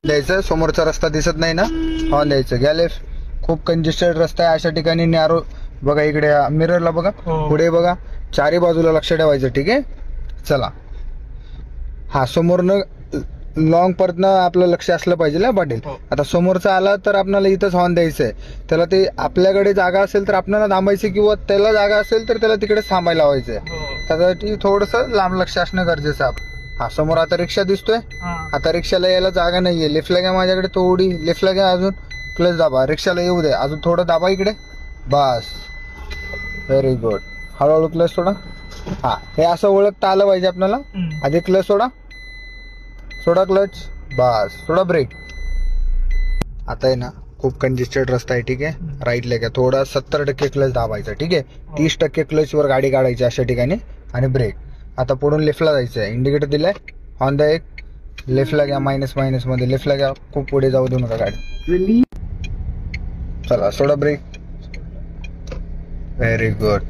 द्यायचं, समोरचा रस्ता दिसत नाही ना, हॉर्न द्यायचं. घ्या लेफ्ट. खूप कंजेस्टेड रस्ता आहे अशा ठिकाणी. नॅरो बघा, इकडे मिररला बघा, पुढे बघा, चारी बाजूला लक्ष ठेवायचं. ठीक आहे, चला. हा, समोरनं लॉंग परतनं आपलं लक्ष असलं पाहिजे ना पाटील. आता समोरचा आला तर आपल्याला इथंच हॉर्न द्यायचंय. त्याला ते आपल्याकडे जागा असेल तर आपल्याला थांबायचं, किंवा त्याला जागा असेल तर त्याला तिकडे थांबायला लावायचंय. त्यासाठी थोडंसं लांब लक्ष असणं गरजेचं आहे. हा, समोर आता रिक्षा दिसतोय. आता रिक्षाला यायला जागा नाहीये. लेफ्टला घ्या माझ्याकडे, थोडी लेफ्टला घ्या, अजून क्लच दाबा, रिक्षाला येऊ द्या, अजून थोडं दाबा इकडे, बस. Very good. हळूहळू क्लच सोडा. हा, हे असं ओळखता आलं पाहिजे आपल्याला. आधी क्लच सोडा, सोडा क्लच, बस, थोडा ब्रेक. आता आहे ना, खूप कंजेस्टेड रस्ता आहे. ठीक आहे, राईटला घ्या, थोडा 70% क्लच दाबायचा. ठीक आहे, 30% क्लचवर गाडी काढायची अशा ठिकाणी, आणि ब्रेक. आता पुढून लेफ्टला जायचं आहे. इंडिकेटर दिलाय, ऑन द एक. लेफ्टला घ्या, मायनस मध्ये लेफ्टला घ्या, खूप पुढे जाऊ देऊ नका गाडी. चला, सोडा ब्रेक. Very good.